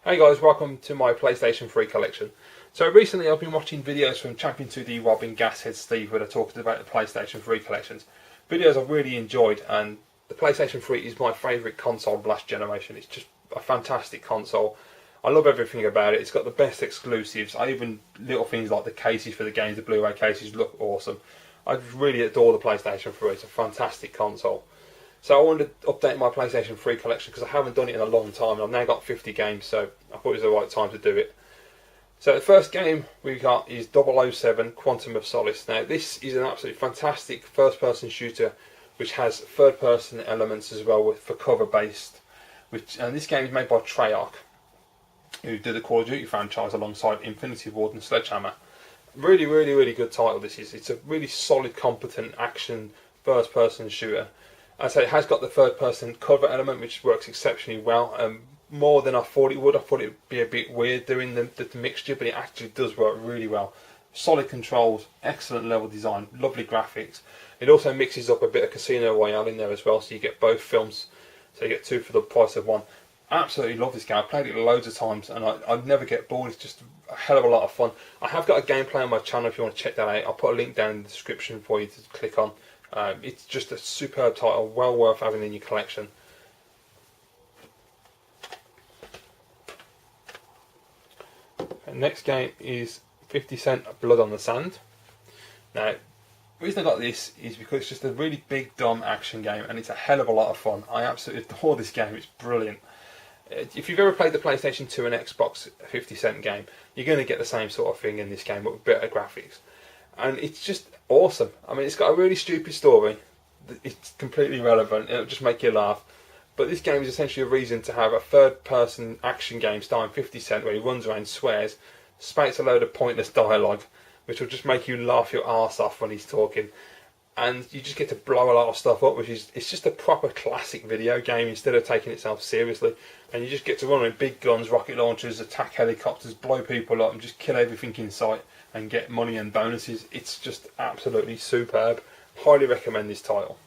Hey guys, welcome to my PlayStation 3 collection. So recently I've been watching videos from Champion 2D Rob and Gashead Steve where they're talking about the PlayStation 3 collections. Videos I've really enjoyed, and the PlayStation 3 is my favourite console of last generation. It's just a fantastic console. I love everything about it. It's got the best exclusives. Little things like the cases for the games, the Blu-ray cases look awesome. I really adore the PlayStation 3. It's a fantastic console. So I wanted to update my PlayStation 3 collection because I haven't done it in a long time. I've now got 50 games, so I thought it was the right time to do it. So the first game we got is 007 Quantum of Solace. Now this is an absolutely fantastic first-person shooter which has third-person elements as well for cover-based. And this game is made by Treyarch, who did the Call of Duty franchise alongside Infinity Ward and Sledgehammer. Really good title this is. It's a really solid, competent action first-person shooter. As I say, it has got the third-person cover element, which works exceptionally well. More than I thought it would. I thought it would be a bit weird doing the mixture, but it actually does work really well. Solid controls, excellent level design, lovely graphics. It also mixes up a bit of Casino Royale in there as well, so you get both films. So you get two for the price of one. Absolutely love this game. I've played it loads of times, and I'd never get bored. It's just a hell of a lot of fun. I have got a gameplay on my channel if you want to check that out. I'll put a link down in the description for you to click on. It's just a superb title, well worth having in your collection. And next game is 50 Cent Blood on the Sand. Now, the reason I got this is because it's just a really big, dumb action game, and it's a hell of a lot of fun. I absolutely adore this game, it's brilliant. If you've ever played the PlayStation 2 and Xbox 50 Cent game, you're going to get the same sort of thing in this game, but with better graphics. And it's just awesome. I mean, it's got a really stupid story. It's completely irrelevant. It'll just make you laugh. But this game is essentially a reason to have a third-person action game starring 50 Cent where he runs around, swears, spouts a load of pointless dialogue, which will just make you laugh your arse off when he's talking. And you just get to blow a lot of stuff up, it's just a proper classic video game instead of taking itself seriously. And you just get to run with big guns, rocket launchers, attack helicopters, blow people up, and just kill everything in sight and get money and bonuses. It's just absolutely superb. Highly recommend this title.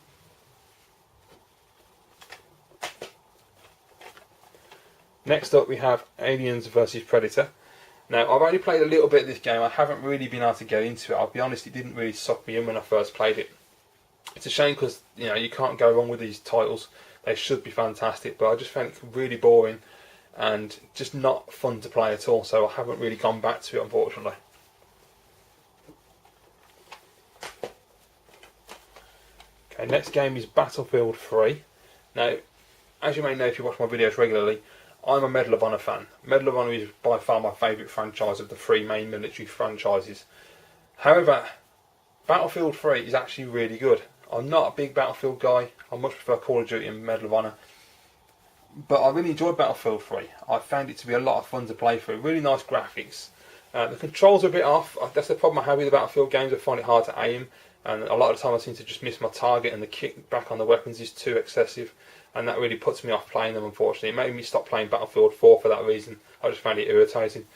Next up we have Aliens vs Predator. Now I've only played a little bit of this game. I haven't really been able to get into it. I'll be honest, it didn't really suck me in when I first played it. It's a shame because you can't go wrong with these titles. They should be fantastic, but I just found it really boring and just not fun to play at all. So I haven't really gone back to it, unfortunately. Okay, next game is Battlefield 3. Now, as you may know if you watch my videos regularly, I'm a Medal of Honor fan. Medal of Honor is by far my favourite franchise of the three main military franchises. However, Battlefield 3 is actually really good. I'm not a big Battlefield guy. I much prefer Call of Duty and Medal of Honor. But I really enjoyed Battlefield 3. I found it to be a lot of fun to play through. Really nice graphics. The controls are a bit off. That's the problem I have with the Battlefield games. I find it hard to aim. And a lot of the time I seem to just miss my target, and the kickback on the weapons is too excessive. And that really puts me off playing them, unfortunately. It made me stop playing Battlefield 4 for that reason. I just found it irritating.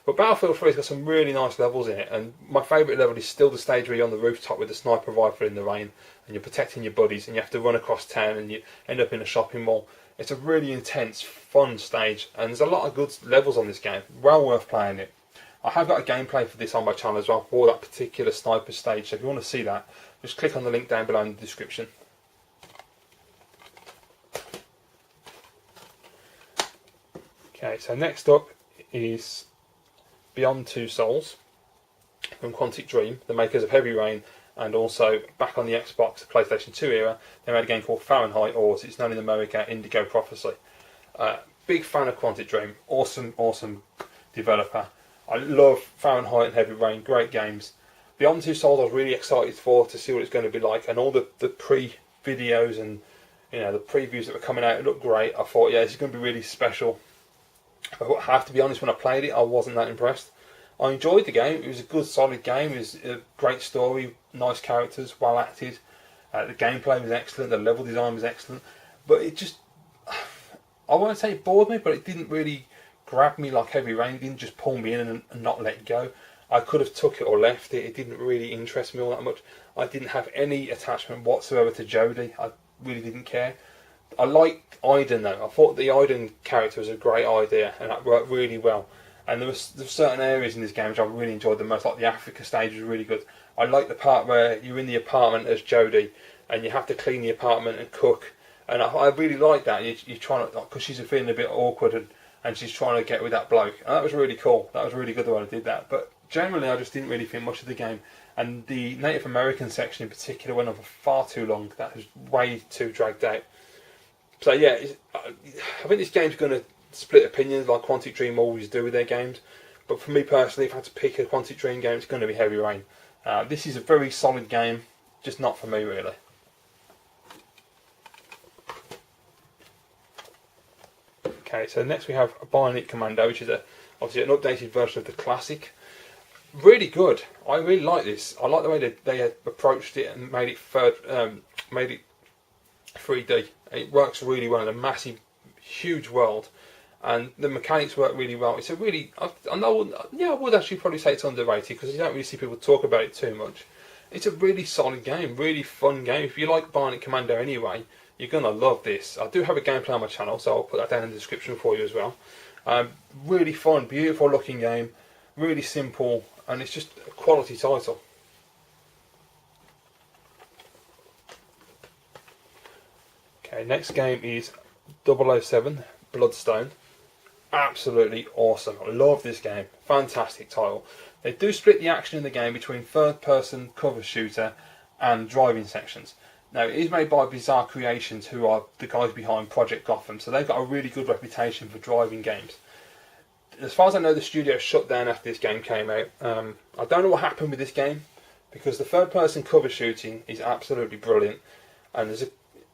But Battlefield 3 has got some really nice levels in it, and my favourite level is still the stage where you're on the rooftop with the sniper rifle in the rain, and you're protecting your buddies, and you have to run across town, and you end up in a shopping mall. It's a really intense, fun stage, and there's a lot of good levels on this game. Well worth playing it. I have got a gameplay for this on my channel as well, for that particular sniper stage, so if you want to see that, just click on the link down below in the description. Okay, so next up is Beyond Two Souls from Quantic Dream, the makers of Heavy Rain, and also back on the Xbox, PlayStation 2 era, they made a game called Fahrenheit, or as it's known in America, Indigo Prophecy. Big fan of Quantic Dream, awesome developer. I love Fahrenheit and Heavy Rain, great games. Beyond Two Souls I was really excited to see what it's going to be like, and all the pre-videos and the previews that were coming out, it looked great. I thought, yeah, this is going to be really special. I have to be honest, when I played it, I wasn't that impressed. I enjoyed the game. It was a good, solid game. It was a great story, nice characters, well acted. The gameplay was excellent. The level design was excellent. But it just, I won't say it bored me, but it didn't really grab me like Heavy Rain. It didn't just pull me in and not let go. I could have took it or left it. It didn't really interest me all that much. I didn't have any attachment whatsoever to Jodie. I really didn't care. I liked Iden though. I thought the Iden character was a great idea, and that worked really well. And there were certain areas in this game which I really enjoyed the most, like the Africa stage was really good. I like the part where you're in the apartment as Jodie, and you have to clean the apartment and cook. And I really like that. You're trying to, because she's feeling a bit awkward, and she's trying to get with that bloke. And that was really cool. That was really good the way I did that. But generally, I just didn't really think much of the game. And the Native American section in particular went on for far too long. That was way too dragged out. So yeah, I think this game's going to split opinions like Quantic Dream always do with their games. But for me personally, if I had to pick a Quantic Dream game, it's going to be Heavy Rain. This is a very solid game, just not for me really. Okay, so next we have Bionic Commando, which is obviously an updated version of the classic. Really good. I really like this. I like the way they approached it and made it 3D. It works really well in a massive, huge world, and the mechanics work really well. It's a really, I would actually probably say it's underrated because you don't really see people talk about it too much. It's a really solid game, really fun game. If you like Bionic Commando anyway, you're gonna love this. I do have a gameplay on my channel, so I'll put that down in the description for you as well. Really fun, beautiful looking game, really simple, and it's just a quality title. Okay, next game is 007 Bloodstone. Absolutely awesome. I love this game. Fantastic title. They do split the action in the game between third person cover shooter and driving sections. Now, it is made by Bizarre Creations, who are the guys behind Project Gotham, so they've got a really good reputation for driving games. As far as I know, the studio shut down after this game came out. I don't know what happened with this game, because the third person cover shooting is absolutely brilliant, and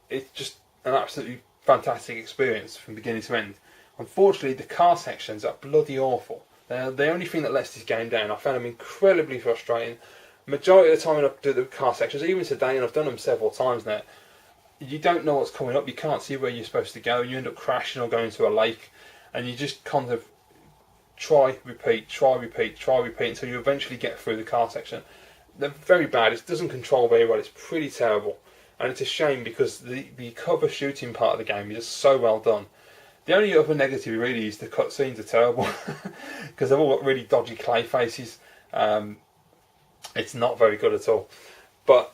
it's just an absolutely fantastic experience from beginning to end. Unfortunately, the car sections are bloody awful. They're the only thing that lets this game down. I found them incredibly frustrating. Majority of the time when I do the car sections, even today, and I've done them several times now, you don't know what's coming up, you can't see where you're supposed to go, you end up crashing or going to a lake, and you just kind of try, repeat until you eventually get through the car section. They're very bad. It doesn't control very well. It's pretty terrible. And it's a shame because the cover shooting part of the game is just so well done. The only other negative really is the cutscenes are terrible because they've all got really dodgy clay faces. It's not very good at all. But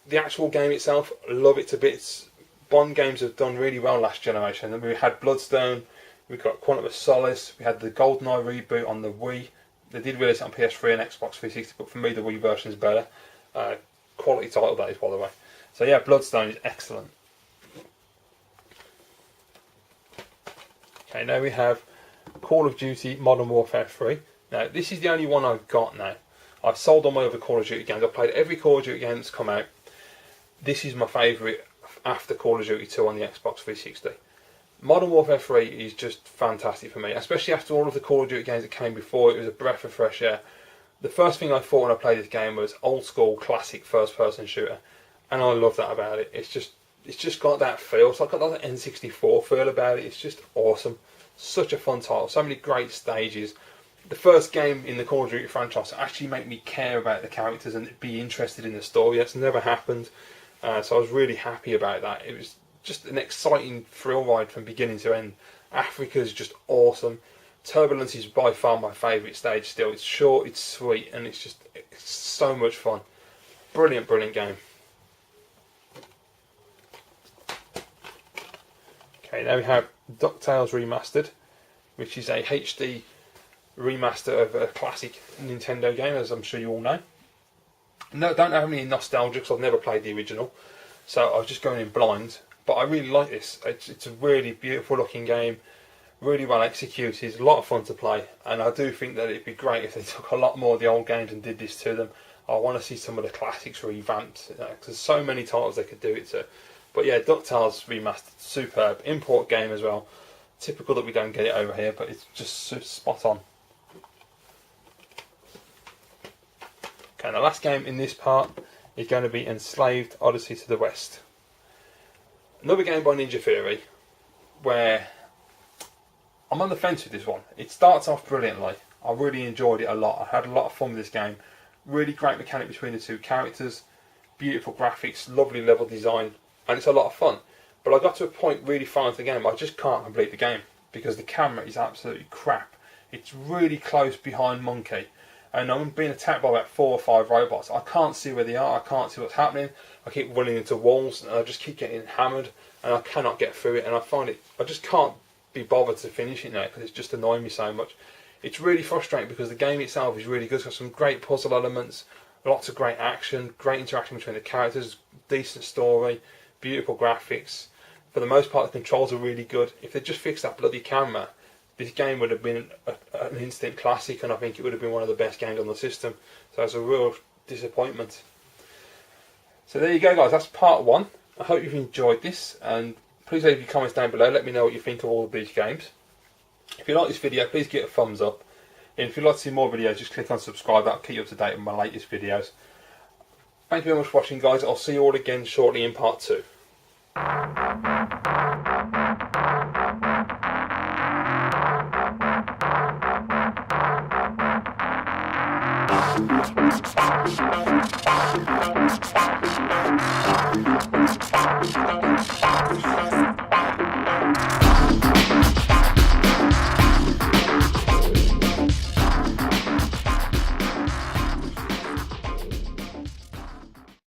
the actual game itself, love it to bits. Bond games have done really well last generation. And we had Bloodstone, we got Quantum of Solace, we had the GoldenEye reboot on the Wii. They did release it on PS3 and Xbox 360, but for me the Wii version is better. Quality title that is, by the way. So yeah, Bloodstone is excellent. Okay, now we have Call of Duty Modern Warfare 3. Now, this is the only one I've got now. I've sold all my other Call of Duty games. I've played every Call of Duty game that's come out. This is my favourite after Call of Duty 2 on the Xbox 360. Modern Warfare 3 is just fantastic for me, especially after all of the Call of Duty games that came before. It was a breath of fresh air. The first thing I thought when I played this game was old school, classic first-person shooter. And I love that about it. It's just got that feel. It's like got that N64 feel about it. It's just awesome. Such a fun title. So many great stages. The first game in the Call of Duty franchise actually made me care about the characters and be interested in the story. That's never happened. So I was really happy about that. It was just an exciting thrill ride from beginning to end. Africa's just awesome. Turbulence is by far my favourite stage still. It's short, it's sweet, and it's so much fun. Brilliant, brilliant game. Okay, now we have DuckTales Remastered, which is a HD remaster of a classic Nintendo game, as I'm sure you all know. No, don't have any nostalgia because I've never played the original, so I was just going in blind. But I really like this. It's a really beautiful looking game, really well executed, a lot of fun to play, and I do think that it'd be great if they took a lot more of the old games and did this to them. I want to see some of the classics revamped, because there's so many titles they could do it to. But yeah, DuckTales Remastered, superb. Import game as well. Typical that we don't get it over here, but it's just spot on. Okay, the last game in this part is going to be Enslaved Odyssey to the West. Another game by Ninja Theory, where I'm on the fence with this one. It starts off brilliantly. I really enjoyed it a lot. I had a lot of fun with this game. Really great mechanic between the two characters. Beautiful graphics, lovely level design, and it's a lot of fun. But I got to a point really far into the game, I just can't complete the game because the camera is absolutely crap. It's really close behind Monkey, and I'm being attacked by about 4 or 5 robots. I can't see where they are, I can't see what's happening. I keep running into walls and I just keep getting hammered and I cannot get through it, and I find it, I just can't be bothered to finish it now because it's just annoying me so much. It's really frustrating because the game itself is really good. It's got some great puzzle elements, lots of great action, great interaction between the characters, decent story, beautiful graphics. For the most part, the controls are really good. If they just fixed that bloody camera, this game would have been an instant classic, and I think it would have been one of the best games on the system. So it's a real disappointment. So there you go, guys. That's part 1. I hope you've enjoyed this, and please leave your comments down below. Let me know what you think of all of these games. If you like this video, please give it a thumbs up. And if you'd like to see more videos, just click on subscribe. That'll keep you up to date with my latest videos. Thank you very much for watching, guys. I'll see you all again shortly in part 2.